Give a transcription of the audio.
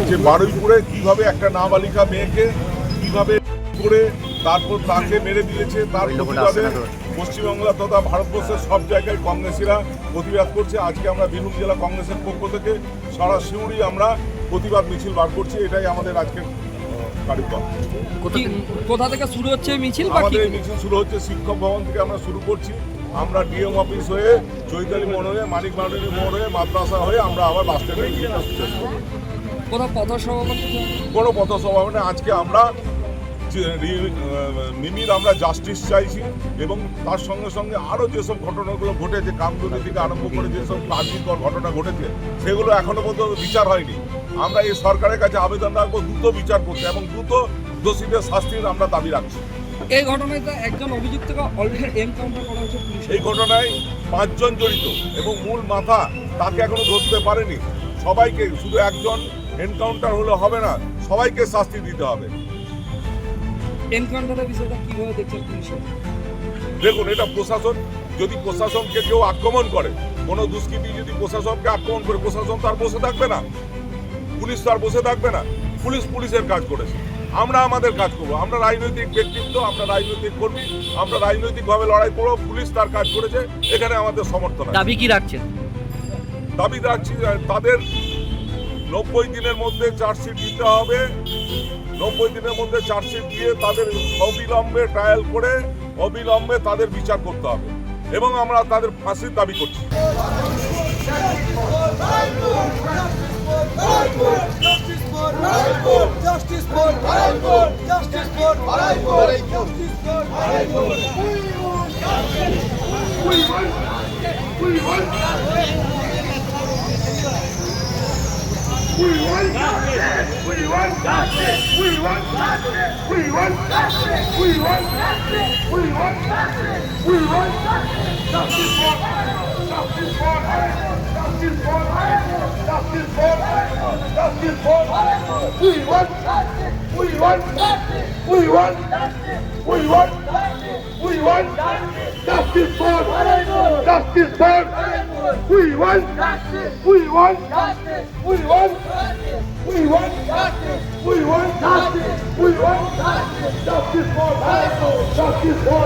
যে বারুইপুরে কিভাবে একটা নাবালিকা মেয়েকে কিভাবে করে তারপর তাকে মেরে দিয়েছে তার প্রতিবাদে পশ্চিমবাংলা তথা ভারতবর্ষের সব জায়গায় কংগ্রেসীরা প্রতিবাদ করছে। আজকে আমরা বীরভূম জেলা কংগ্রেসের পক্ষ থেকে সারা শিউরি আমরা প্রতিবাদ মিছিল বার করছি। এটাই আমাদের আজকের কার্যক্রম। কোথা থেকে শুরু হচ্ছে মিছিল? আমাদের এই মিছিল শুরু হচ্ছে শিক্ষক ভবন থেকে আমরা শুরু করছি। আমরা ডিএম অফিস হয়ে চৈতালি মোড় হয়ে মানিক মার্ডানি মোড় হয়ে মাদ্রাসা হয়ে আমরা আবার বাস স্ট্যান্ডে গিয়ে শেষ করব। কোনো পথসভা মানে আজকে আমরা মিমির আমরা জাস্টিস চাইছি এবং তার সঙ্গে সঙ্গে আরও যেসব ঘটনাগুলো ঘটেছে কামদুনি থেকে আরম্ভ করে যেসব কার্যকর ঘটনা ঘটেছে সেগুলো এখনো পর্যন্ত বিচার হয়নি। আমরা এই সরকারের কাছে আবেদন রাখবো দ্রুত বিচার করতে এবং দ্রুত দোষীদের শাস্তির আমরা দাবি রাখছি। এই ঘটনায় একজন অভিযুক্তকে অলরেডি এনকাউন্টার করা হয়েছে পুলিশ। এই ঘটনায় 5 জন জড়িত এবং মূল মাথা তাকে এখনো ধরতে পারেনি। সবাইকে, শুধু একজন এনকাউন্টার হলে হবে না, সবাইকে শাস্তি দিতে হবে। এনকাউন্টারের বিষয়টা কিভাবে দেখছেন পুলিশের? দেখুন, এটা প্রশাসন, যদি প্রশাসনকে কেউ আক্রমণ করে, কোনো দুষ্কৃতী যদি প্রশাসনকে আক্রমণ করে, প্রশাসন তার বসে থাকবে না, পুলিশ তার বসে থাকবে না। পুলিশের কাজ করেছে, আমরা আমাদের কাজ করবো। আমরা রাজনৈতিক ব্যক্তিত্ব, আমরা রাজনৈতিক কর্মী, আমরা রাজনৈতিকভাবে লড়াই করবো। পুলিশ তার কাজ করেছে, এখানে আমাদের সমর্থন আছে। দাবি কি রাখছেন? দাবি রাখছি তাদের 90 দিনের মধ্যে চার্জশিট দিতে হবে। 90 দিনের মধ্যে চার্জশিট দিয়ে তাদের অবিলম্বে ট্রায়াল করে অবিলম্বে তাদের বিচার করতে হবে এবং আমরা তাদের ফাঁসির দাবি করছি। We want justice! We want justice! We want justice! We want justice! We want justice! We want justice! We want justice! Justice for justice for justice for justice for justice for we want justice! We want justice! We want justice! We want justice! We want justice for justice for we want justice! We want justice! We want justice! We want justice! We want justice! We want justice! Justice for justice for